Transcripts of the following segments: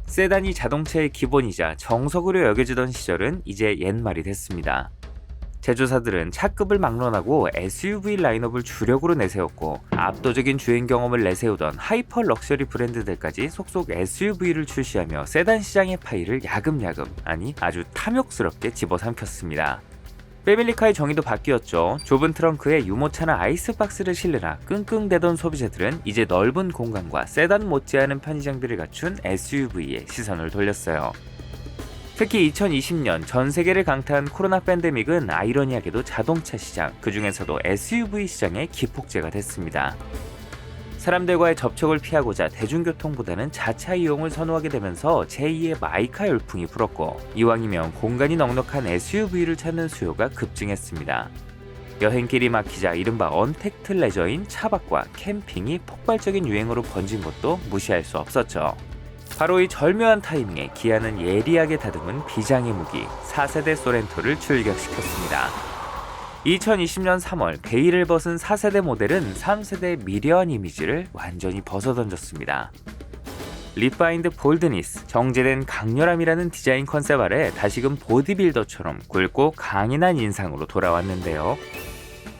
세단이 자동차의 기본이자 정석으로 여겨지던 시절은 이제 옛말이 됐습니다. 제조사들은 차급을 막론하고 SUV 라인업을 주력으로 내세웠고 압도적인 주행 경험을 내세우던 하이퍼 럭셔리 브랜드들까지 속속 SUV를 출시하며 세단 시장의 파이를 야금야금, 아니 아주 탐욕스럽게 집어삼켰습니다. 패밀리카의 정의도 바뀌었죠. 좁은 트렁크에 유모차나 아이스박스를 실느라 끙끙대던 소비자들은 이제 넓은 공간과 세단 못지않은 편의장들을 갖춘 SUV에 시선을 돌렸어요. 특히 2020년 전 세계를 강타한 코로나 팬데믹은 아이러니하게도 자동차 시장, 그 중에서도 SUV 시장의 기폭제가 됐습니다. 사람들과의 접촉을 피하고자 대중교통보다는 자차 이용을 선호하게 되면서 제2의 마이카 열풍이 불었고, 이왕이면 공간이 넉넉한 SUV를 찾는 수요가 급증했습니다. 여행길이 막히자 이른바 언택트 레저인 차박과 캠핑이 폭발적인 유행으로 번진 것도 무시할 수 없었죠. 바로 이 절묘한 타이밍에 기아는 예리하게 다듬은 비장의 무기 4세대 소렌토를 출격시켰습니다. 2020년 3월 베일을 벗은 4세대 모델은 3세대의 미려한 이미지를 완전히 벗어던졌습니다. 리파인드 볼드니스, 정제된 강렬함이라는 디자인 컨셉 아래 다시금 보디빌더처럼 굵고 강인한 인상으로 돌아왔는데요.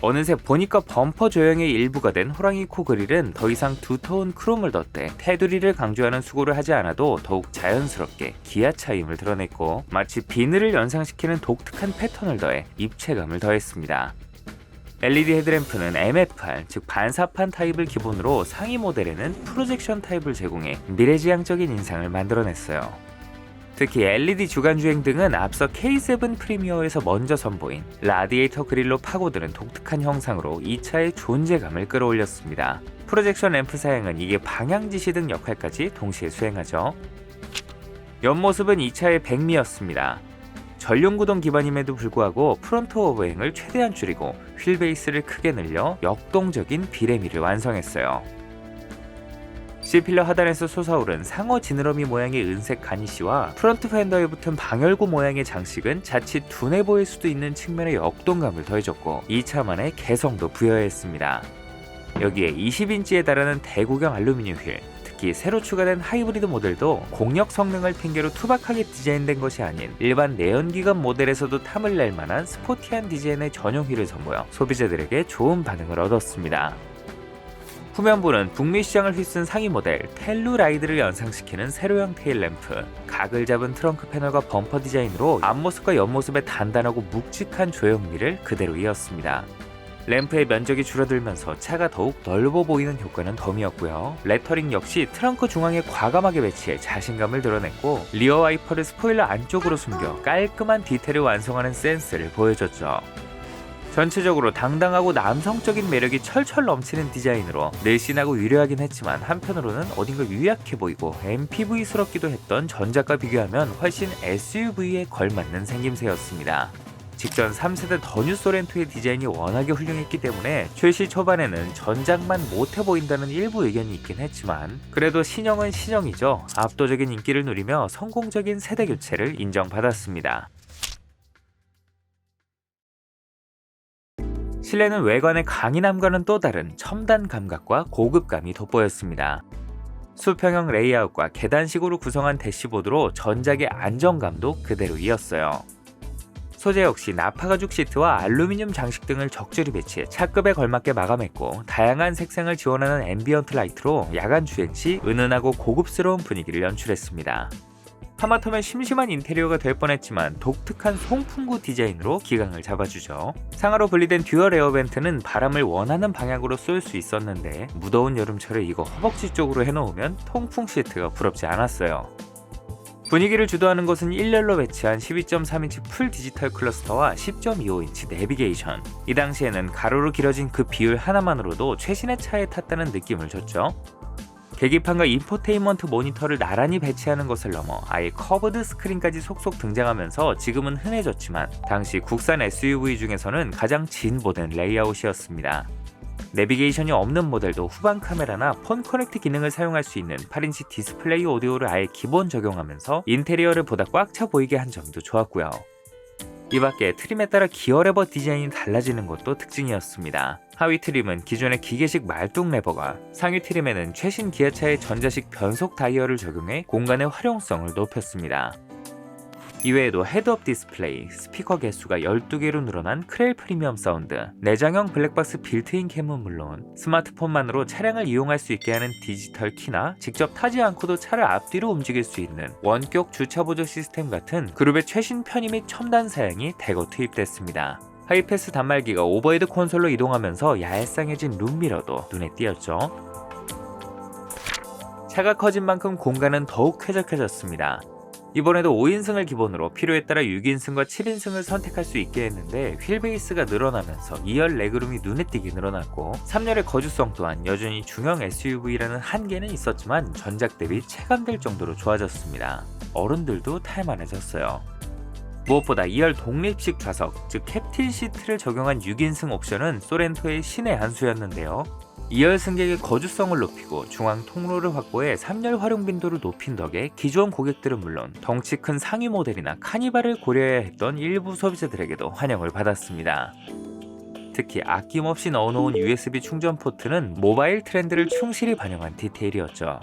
어느새 보니까 범퍼 조형의 일부가 된 호랑이 코 그릴은 더 이상 두터운 크롬을 덧대 테두리를 강조하는 수고를 하지 않아도 더욱 자연스럽게 기아 차임을 드러냈고, 마치 비늘을 연상시키는 독특한 패턴을 더해 입체감을 더했습니다. LED 헤드램프는 MFR, 즉 반사판 타입을 기본으로 상위 모델에는 프로젝션 타입을 제공해 미래지향적인 인상을 만들어냈어요. 특히 LED 주간주행 등은 앞서 K7 프리미어에서 먼저 선보인 라디에이터 그릴로 파고드는 독특한 형상으로 이 차의 존재감을 끌어올렸습니다. 프로젝션 램프 사양은 이게 방향지시 등 역할까지 동시에 수행하죠. 옆모습은 이 차의 백미였습니다. 전륜구동 기반임에도 불구하고 프론트 오버행을 최대한 줄이고 휠베이스를 크게 늘려 역동적인 비레미를 완성했어요. C필러 하단에서 솟아오른 상어 지느러미 모양의 은색 가니쉬와 프론트 팬더에 붙은 방열구 모양의 장식은 자칫 둔해 보일 수도 있는 측면의 역동감을 더해줬고 이 차만의 개성도 부여했습니다. 여기에 20인치에 달하는 대구경 알루미늄 휠, 특히 새로 추가된 하이브리드 모델도 공력 성능을 핑계로 투박하게 디자인된 것이 아닌 일반 내연기관 모델에서도 탐을 낼 만한 스포티한 디자인의 전용 휠을 선보여 소비자들에게 좋은 반응을 얻었습니다. 후면부는 북미 시장을 휩쓴 상위 모델 텔루라이드를 연상시키는 세로형 테일램프, 각을 잡은 트렁크 패널과 범퍼 디자인으로 앞모습과 옆모습의 단단하고 묵직한 조형미를 그대로 이었습니다. 램프의 면적이 줄어들면서 차가 더욱 넓어 보이는 효과는 덤이었고요. 레터링 역시 트렁크 중앙에 과감하게 배치해 자신감을 드러냈고, 리어 와이퍼를 스포일러 안쪽으로 숨겨 깔끔한 디테일을 완성하는 센스를 보여줬죠. 전체적으로 당당하고 남성적인 매력이 철철 넘치는 디자인으로 늘씬하고 유려하긴 했지만 한편으로는 어딘가 유약해 보이고 MPV스럽기도 했던 전작과 비교하면 훨씬 SUV에 걸맞는 생김새였습니다. 직전 3세대 더 뉴 소렌토의 디자인이 워낙에 훌륭했기 때문에 출시 초반에는 전작만 못해 보인다는 일부 의견이 있긴 했지만, 그래도 신형은 신형이죠. 압도적인 인기를 누리며 성공적인 세대 교체를 인정받았습니다. 실내는 외관의 강인함과는 또 다른 첨단 감각과 고급감이 돋보였습니다. 수평형 레이아웃과 계단식으로 구성한 대시보드로 전작의 안정감도 그대로 이었어요. 소재 역시 나파 가죽 시트와 알루미늄 장식 등을 적절히 배치해 차급에 걸맞게 마감했고, 다양한 색상을 지원하는 앰비언트 라이트로 야간 주행 시 은은하고 고급스러운 분위기를 연출했습니다. 하마터면 심심한 인테리어가 될 뻔했지만 독특한 송풍구 디자인으로 기강을 잡아주죠. 상하로 분리된 듀얼 에어벤트는 바람을 원하는 방향으로 쏠 수 있었는데 무더운 여름철에 이거 허벅지 쪽으로 해놓으면 통풍 시트가 부럽지 않았어요. 분위기를 주도하는 것은 1열로 배치한 12.3인치 풀 디지털 클러스터와 10.25인치 내비게이션. 이 당시에는 가로로 길어진 그 비율 하나만으로도 최신의 차에 탔다는 느낌을 줬죠. 계기판과 인포테인먼트 모니터를 나란히 배치하는 것을 넘어 아예 커브드 스크린까지 속속 등장하면서 지금은 흔해졌지만 당시 국산 SUV 중에서는 가장 진보된 레이아웃이었습니다. 내비게이션이 없는 모델도 후방 카메라나 폰 커넥트 기능을 사용할 수 있는 8인치 디스플레이 오디오를 아예 기본 적용하면서 인테리어를 보다 꽉 차 보이게 한 점도 좋았고요. 이 밖에 트림에 따라 기어 레버 디자인이 달라지는 것도 특징이었습니다. 하위 트림은 기존의 기계식 말뚝 레버가, 상위 트림에는 최신 기아차의 전자식 변속 다이얼을 적용해 공간의 활용성을 높였습니다. 이외에도 헤드업 디스플레이, 스피커 개수가 12개로 늘어난 크렐 프리미엄 사운드, 내장형 블랙박스 빌트인 캠은 물론 스마트폰만으로 차량을 이용할 수 있게 하는 디지털 키나 직접 타지 않고도 차를 앞뒤로 움직일 수 있는 원격 주차 보조 시스템 같은 그룹의 최신 편의 및 첨단 사양이 대거 투입됐습니다. 하이패스 단말기가 오버헤드 콘솔로 이동하면서 얄쌍해진 룸미러도 눈에 띄었죠. 차가 커진 만큼 공간은 더욱 쾌적해졌습니다. 이번에도 5인승을 기본으로 필요에 따라 6인승과 7인승을 선택할 수 있게 했는데 휠베이스가 늘어나면서 2열 레그룸이 눈에 띄게 늘어났고 3열의 거주성 또한 여전히 중형 SUV라는 한계는 있었지만 전작 대비 체감될 정도로 좋아졌습니다. 어른들도 탈만해졌어요. 무엇보다 2열 독립식 좌석, 즉 캡틴 시트를 적용한 6인승 옵션은 소렌토의 신의 한 수였는데요. 2열 승객의 거주성을 높이고 중앙 통로를 확보해 3열 활용 빈도를 높인 덕에 기존 고객들은 물론 덩치 큰 상위 모델이나 카니발을 고려해야 했던 일부 소비자들에게도 환영을 받았습니다. 특히 아낌없이 넣어놓은 USB 충전 포트는 모바일 트렌드를 충실히 반영한 디테일이었죠.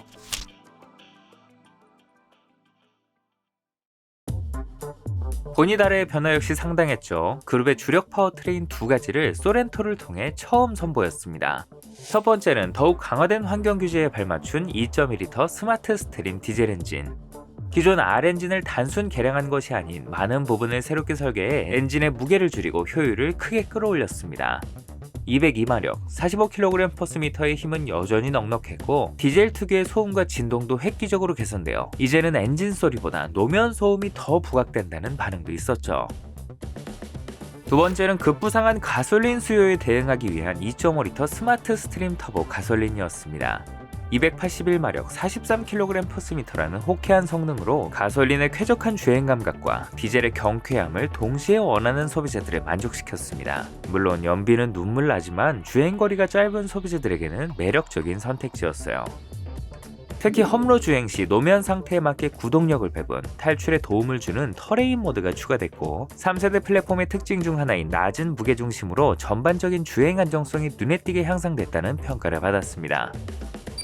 보니다레의 변화 역시 상당했죠. 그룹의 주력 파워트레인 두 가지를 소렌토를 통해 처음 선보였습니다. 첫 번째는 더욱 강화된 환경 규제에 발맞춘 2.2L 스마트 스트림 디젤 엔진. 기존 R 엔진을 단순 개량한 것이 아닌 많은 부분을 새롭게 설계해 엔진의 무게를 줄이고 효율을 크게 끌어올렸습니다. 202마력, 45kg/m의 힘은 여전히 넉넉했고 디젤 특유의 소음과 진동도 획기적으로 개선되어 이제는 엔진 소리보다 노면 소음이 더 부각된다는 반응도 있었죠. 두 번째는 급부상한 가솔린 수요에 대응하기 위한 2.5L 스마트 스트림 터보 가솔린이었습니다. 281마력 43kg/m라는 호쾌한 성능으로 가솔린의 쾌적한 주행 감각과 디젤의 경쾌함을 동시에 원하는 소비자들을 만족시켰습니다. 물론 연비는 눈물 나지만 주행거리가 짧은 소비자들에게는 매력적인 선택지였어요. 특히 험로 주행 시 노면 상태에 맞게 구동력을 배분, 탈출에 도움을 주는 터레인 모드가 추가됐고 3세대 플랫폼의 특징 중 하나인 낮은 무게중심으로 전반적인 주행 안정성이 눈에 띄게 향상됐다는 평가를 받았습니다.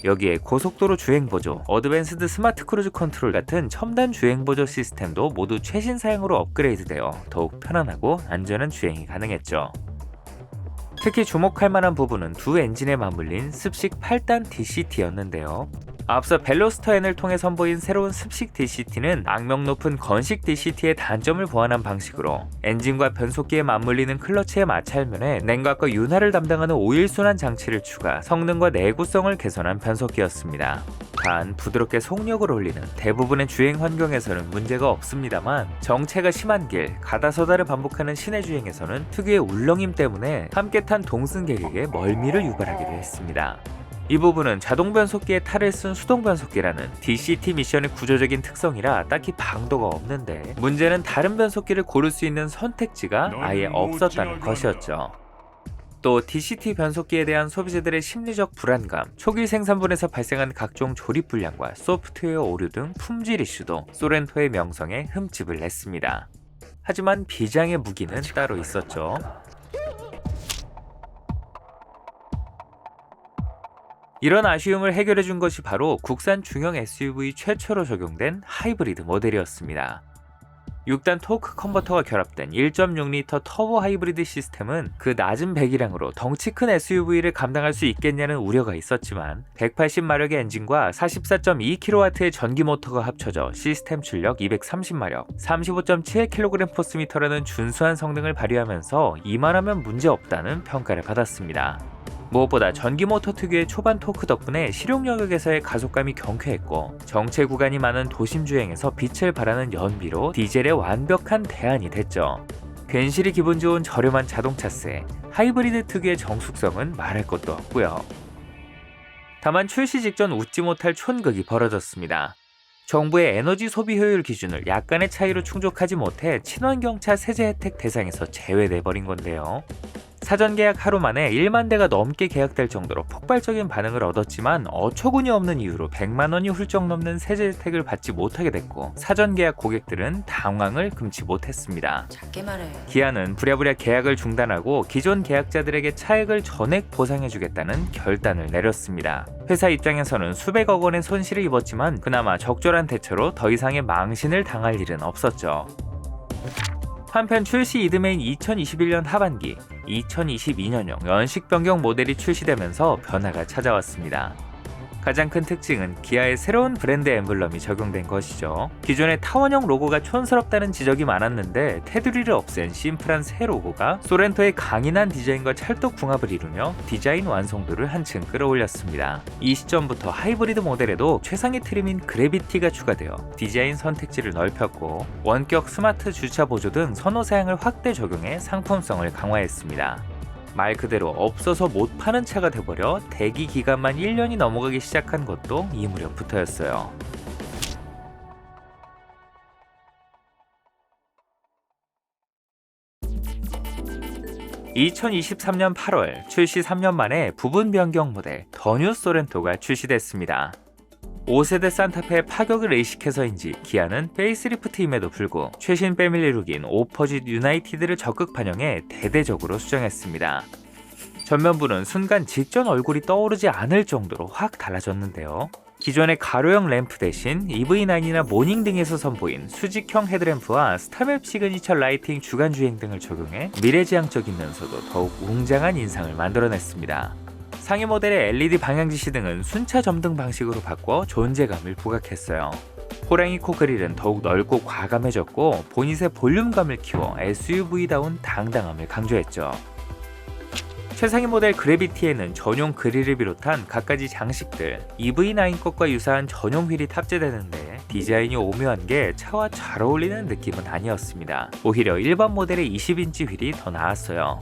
여기에 고속도로 주행보조, 어드밴스드 스마트 크루즈 컨트롤 같은 첨단 주행보조 시스템도 모두 최신 사양으로 업그레이드되어 더욱 편안하고 안전한 주행이 가능했죠. 특히 주목할 만한 부분은 두 엔진에 맞물린 습식 8단 DCT였는데요. 앞서 벨로스터 N을 통해 선보인 새로운 습식 DCT는 악명 높은 건식 DCT의 단점을 보완한 방식으로 엔진과 변속기에 맞물리는 클러치의 마찰면에 냉각과 윤활을 담당하는 오일 순환 장치를 추가, 성능과 내구성을 개선한 변속기였습니다. 단 부드럽게 속력을 올리는 대부분의 주행 환경에서는 문제가 없습니다만 정체가 심한 길, 가다서다를 반복하는 시내 주행에서는 특유의 울렁임 때문에 함께 탄 동승객에게 멀미를 유발하기도 했습니다. 이 부분은 자동 변속기에 탈을 쓴 수동 변속기라는 DCT 미션의 구조적인 특성이라 딱히 방도가 없는데 문제는 다른 변속기를 고를 수 있는 선택지가 아예 없었다는 것이었죠. 또 DCT 변속기에 대한 소비자들의 심리적 불안감, 초기 생산분에서 발생한 각종 조립 불량과 소프트웨어 오류 등 품질 이슈도 소렌토의 명성에 흠집을 냈습니다. 하지만 비장의 무기는 따로 있었죠. 이런 아쉬움을 해결해준 것이 바로 국산 중형 SUV 최초로 적용된 하이브리드 모델이었습니다. 6단 토크 컨버터가 결합된 1.6L 터보 하이브리드 시스템은 그 낮은 배기량으로 덩치 큰 SUV를 감당할 수 있겠냐는 우려가 있었지만 180마력의 엔진과 44.2kW의 전기 모터가 합쳐져 시스템 출력 230마력, 35.7kg/m라는 준수한 성능을 발휘하면서 이만하면 문제없다는 평가를 받았습니다. 무엇보다 전기 모터 특유의 초반 토크 덕분에 실용 영역에서의 가속감이 경쾌했고 정체 구간이 많은 도심 주행에서 빛을 발하는 연비로 디젤의 완벽한 대안이 됐죠. 괜시리 기분 좋은 저렴한 자동차세, 하이브리드 특유의 정숙성은 말할 것도 없고요. 다만 출시 직전 웃지 못할 촌극이 벌어졌습니다. 정부의 에너지 소비 효율 기준을 약간의 차이로 충족하지 못해 친환경차 세제 혜택 대상에서 제외돼버린 건데요. 사전 계약 하루 만에 1만 대가 넘게 계약될 정도로 폭발적인 반응을 얻었지만 어처구니 없는 이유로 100만 원이 훌쩍 넘는 세제 혜택을 받지 못하게 됐고 사전 계약 고객들은 당황을 금치 못했습니다. 작게 말해. 기아는 부랴부랴 계약을 중단하고 기존 계약자들에게 차액을 전액 보상해주겠다는 결단을 내렸습니다. 회사 입장에서는 수백억 원의 손실을 입었지만 그나마 적절한 대처로 더 이상의 망신을 당할 일은 없었죠. 한편 출시 이듬해인 2021년 하반기 2022년형 연식 변경 모델이 출시되면서 변화가 찾아왔습니다. 가장 큰 특징은 기아의 새로운 브랜드 엠블럼이 적용된 것이죠. 기존의 타원형 로고가 촌스럽다는 지적이 많았는데 테두리를 없앤 심플한 새 로고가 소렌토의 강인한 디자인과 찰떡 궁합을 이루며 디자인 완성도를 한층 끌어올렸습니다. 이 시점부터 하이브리드 모델에도 최상위 트림인 그래비티가 추가되어 디자인 선택지를 넓혔고 원격 스마트 주차 보조 등 선호 사양을 확대 적용해 상품성을 강화했습니다. 말 그대로 없어서 못 파는 차가 돼버려 대기 기간만 1년이 넘어가기 시작한 것도 이 무렵부터였어요. (2023년 8월) 출시 3년 만에 부분 변경 모델 더 뉴 소렌토가 출시됐습니다. 5세대 산타페의 파격을 의식해서인지 기아는 페이스리프트임에도 불구 최신 패밀리룩인 오퍼짓 유나이티드를 적극 반영해 대대적으로 수정했습니다. 전면부는 순간 직전 얼굴이 떠오르지 않을 정도로 확 달라졌는데요. 기존의 가로형 램프 대신 EV9이나 모닝 등에서 선보인 수직형 헤드램프와 스타맵 시그니처 라이팅 주간 주행 등을 적용해 미래지향적이면서도 더욱 웅장한 인상을 만들어냈습니다. 상위 모델의 LED 방향지시 등은 순차 점등 방식으로 바꿔 존재감을 부각했어요. 호랑이 코 그릴은 더욱 넓고 과감해졌고 보닛의 볼륨감을 키워 SUV다운 당당함을 강조했죠. 최상위 모델 그래비티에는 전용 그릴을 비롯한 갖가지 장식들, EV9 것과 유사한 전용 휠이 탑재되는데 디자인이 오묘한 게 차와 잘 어울리는 느낌은 아니었습니다. 오히려 일반 모델의 20인치 휠이 더 나았어요.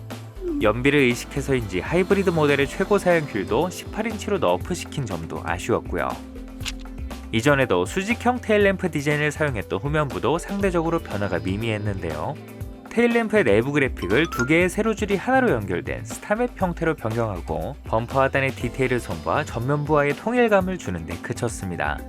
연비를 의식해서인지 하이브리드 모델의 최고 사양 휠도 18인치로 너프시킨 점도 아쉬웠고요. 이전에도 수직형 테일램프 디자인을 사용했던 후면부도 상대적으로 변화가 미미했는데요. 테일램프의 내부 그래픽을 두 개의 세로줄이 하나로 연결된 스타맵 형태로 변경하고 범퍼 하단의 디테일을 선보아 전면부와의 통일감을 주는 데 그쳤습니다.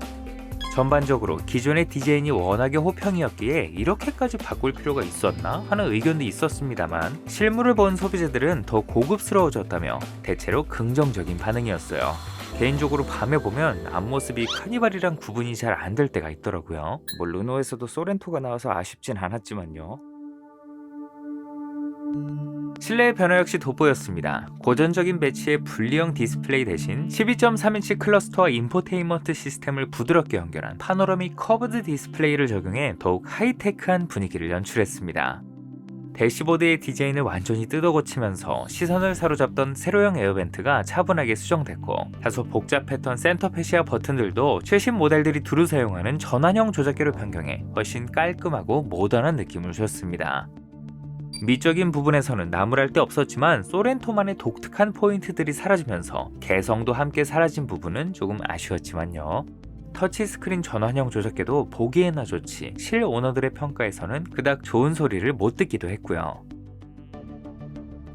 전반적으로 기존의 디자인이 워낙에 호평이었기에 이렇게까지 바꿀 필요가 있었나 하는 의견도 있었습니다만 실물을 본 소비자들은 더 고급스러워졌다며 대체로 긍정적인 반응이었어요. 개인적으로 밤에 보면 앞모습이 카니발이랑 구분이 잘 안 될 때가 있더라고요. 르노에서도 소렌토가 나와서 아쉽진 않았지만요. 실내의 변화 역시 돋보였습니다. 고전적인 배치의 분리형 디스플레이 대신 12.3인치 클러스터와 인포테인먼트 시스템을 부드럽게 연결한 파노라믹 커브드 디스플레이를 적용해 더욱 하이테크한 분위기를 연출했습니다. 대시보드의 디자인을 완전히 뜯어고치면서 시선을 사로잡던 세로형 에어벤트가 차분하게 수정됐고 다소 복잡했던 센터페시아 버튼들도 최신 모델들이 두루 사용하는 전환형 조작계로 변경해 훨씬 깔끔하고 모던한 느낌을 줬습니다. 미적인 부분에서는 나무랄 데 없었지만 소렌토만의 독특한 포인트들이 사라지면서 개성도 함께 사라진 부분은 조금 아쉬웠지만요. 터치스크린 전환형 조작계도 보기에나 좋지 실 오너들의 평가에서는 그닥 좋은 소리를 못 듣기도 했고요.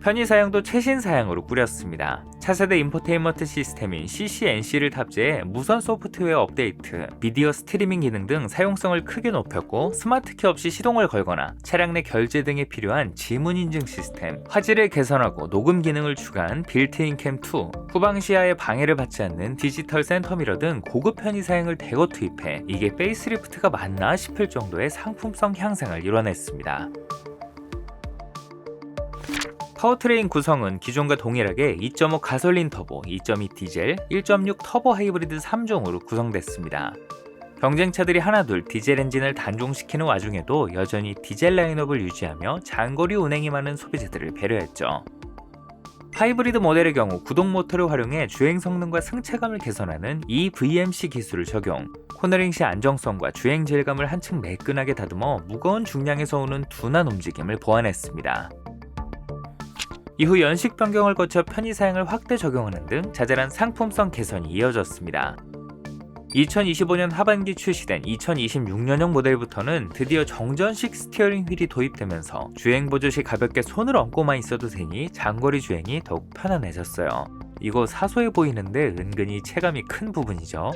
편의 사양도 최신 사양으로 꾸렸습니다. 차세대 인포테인먼트 시스템인 CCNC를 탑재해 무선 소프트웨어 업데이트, 비디오 스트리밍 기능 등 사용성을 크게 높였고 스마트키 없이 시동을 걸거나 차량 내 결제 등에 필요한 지문 인증 시스템, 화질을 개선하고 녹음 기능을 추가한 빌트인 캠2, 후방 시야에 방해를 받지 않는 디지털 센터미러 등 고급 편의 사양을 대거 투입해 이게 페이스리프트가 맞나 싶을 정도의 상품성 향상을 이뤄냈습니다. 파워트레인 구성은 기존과 동일하게 2.5 가솔린 터보, 2.2 디젤, 1.6 터보 하이브리드 3종으로 구성됐습니다. 경쟁차들이 하나둘 디젤 엔진을 단종시키는 와중에도 여전히 디젤 라인업을 유지하며 장거리 운행이 많은 소비자들을 배려했죠. 하이브리드 모델의 경우 구동 모터를 활용해 주행 성능과 승차감을 개선하는 EVMC 기술을 적용, 코너링 시 안정성과 주행 질감을 한층 매끈하게 다듬어 무거운 중량에서 오는 둔한 움직임을 보완했습니다. 이후 연식 변경을 거쳐 편의 사양을 확대 적용하는 등 자잘한 상품성 개선이 이어졌습니다. 2025년 하반기 출시된 2026년형 모델부터는 드디어 정전식 스티어링 휠이 도입되면서 주행 보조 시 가볍게 손을 얹고만 있어도 되니 장거리 주행이 더욱 편안해졌어요. 이거 사소해 보이는데 은근히 체감이 큰 부분이죠.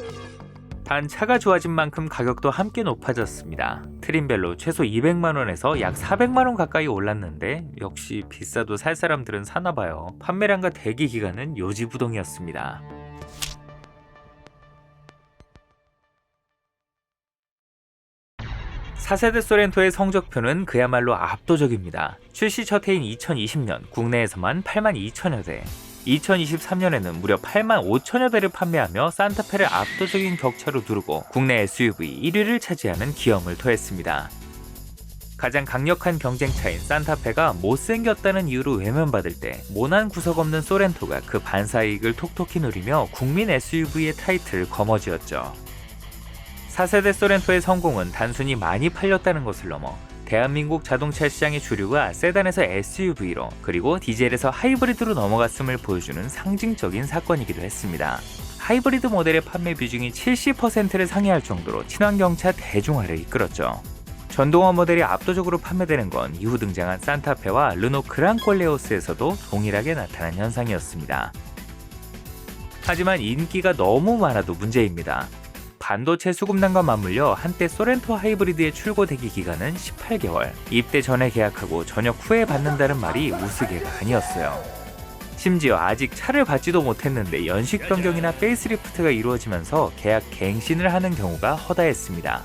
단 차가 좋아진 만큼 가격도 함께 높아졌습니다. 트림별로 최소 200만원에서 약 400만원 가까이 올랐는데 역시 비싸도 살 사람들은 사나봐요. 판매량과 대기 기간은 요지부동이었습니다. 4세대 소렌토의 성적표는 그야말로 압도적입니다. 출시 첫 해인 2020년 국내에서만 82,000여 대, 2023년에는 무려 85,000여 대를 판매하며 산타페를 압도적인 격차로 두르고 국내 SUV 1위를 차지하는 기염을 토했습니다. 가장 강력한 경쟁차인 산타페가 못생겼다는 이유로 외면받을 때 모난 구석 없는 소렌토가 그 반사이익을 톡톡히 누리며 국민 SUV의 타이틀을 거머쥐었죠. 4세대 소렌토의 성공은 단순히 많이 팔렸다는 것을 넘어 대한민국 자동차 시장의 주류가 세단에서 SUV로 그리고 디젤에서 하이브리드로 넘어갔음을 보여주는 상징적인 사건이기도 했습니다. 하이브리드 모델의 판매 비중이 70%를 상회할 정도로 친환경차 대중화를 이끌었죠. 전동화 모델이 압도적으로 판매되는 건 이후 등장한 산타페와 르노 그랑콜레오스에서도 동일하게 나타난 현상이었습니다. 하지만 인기가 너무 많아도 문제입니다. 반도체 수급난과 맞물려 한때 소렌토 하이브리드의 출고 대기 기간은 18개월, 입대 전에 계약하고 전역 후에 받는다는 말이 우스개가 아니었어요. 심지어 아직 차를 받지도 못했는데 연식 변경이나 페이스리프트가 이루어지면서 계약 갱신을 하는 경우가 허다했습니다.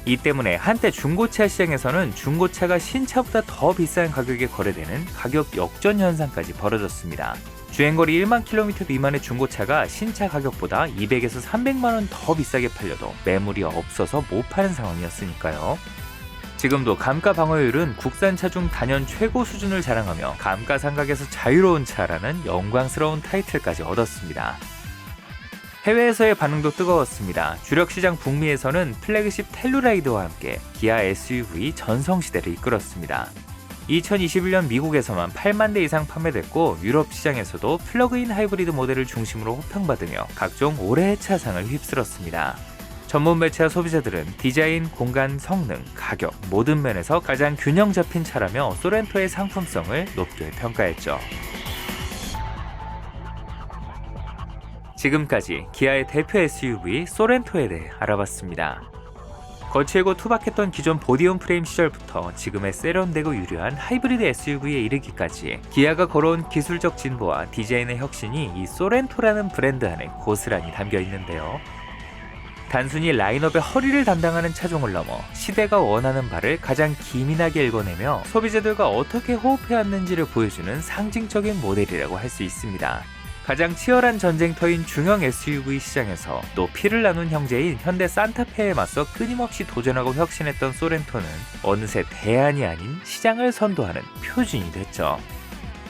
이 때문에 한때 중고차 시장에서는 중고차가 신차보다 더 비싼 가격에 거래되는 가격 역전 현상까지 벌어졌습니다. 주행거리 1만 킬로미터 미만의 중고차가 신차 가격보다 200에서 300만원 더 비싸게 팔려도 매물이 없어서 못 파는 상황이었으니까요. 지금도 감가 방어율은 국산차 중 단연 최고 수준을 자랑하며 감가상각에서 자유로운 차라는 영광스러운 타이틀까지 얻었습니다. 해외에서의 반응도 뜨거웠습니다. 주력 시장 북미에서는 플래그십 텔루라이드와 함께 기아 SUV 전성시대를 이끌었습니다. 2021년 미국에서만 8만 대 이상 판매됐고 유럽 시장에서도 플러그인 하이브리드 모델을 중심으로 호평받으며 각종 올해의 차상을 휩쓸었습니다. 전문 매체와 소비자들은 디자인, 공간, 성능, 가격 모든 면에서 가장 균형 잡힌 차라며 소렌토의 상품성을 높게 평가했죠. 지금까지 기아의 대표 SUV 소렌토에 대해 알아봤습니다. 거칠고 투박했던 기존 보디온 프레임 시절부터 지금의 세련되고 유려한 하이브리드 SUV에 이르기까지 기아가 걸어온 기술적 진보와 디자인의 혁신이 이 소렌토라는 브랜드 안에 고스란히 담겨 있는데요. 단순히 라인업의 허리를 담당하는 차종을 넘어 시대가 원하는 바를 가장 기민하게 읽어내며 소비자들과 어떻게 호흡해왔는지를 보여주는 상징적인 모델이라고 할 수 있습니다. 가장 치열한 전쟁터인 중형 SUV 시장에서 또 피를 나눈 형제인 현대 산타페에 맞서 끊임없이 도전하고 혁신했던 소렌토는 어느새 대안이 아닌 시장을 선도하는 표준이 됐죠.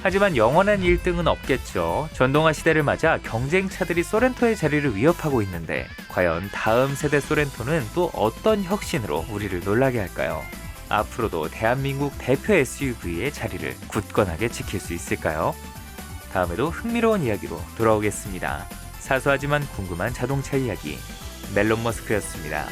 하지만 영원한 1등은 없겠죠. 전동화 시대를 맞아 경쟁차들이 소렌토의 자리를 위협하고 있는데 과연 다음 세대 소렌토는 또 어떤 혁신으로 우리를 놀라게 할까요? 앞으로도 대한민국 대표 SUV의 자리를 굳건하게 지킬 수 있을까요? 다음에도 흥미로운 이야기로 돌아오겠습니다. 사소하지만 궁금한 자동차 이야기 멜론 머스크였습니다.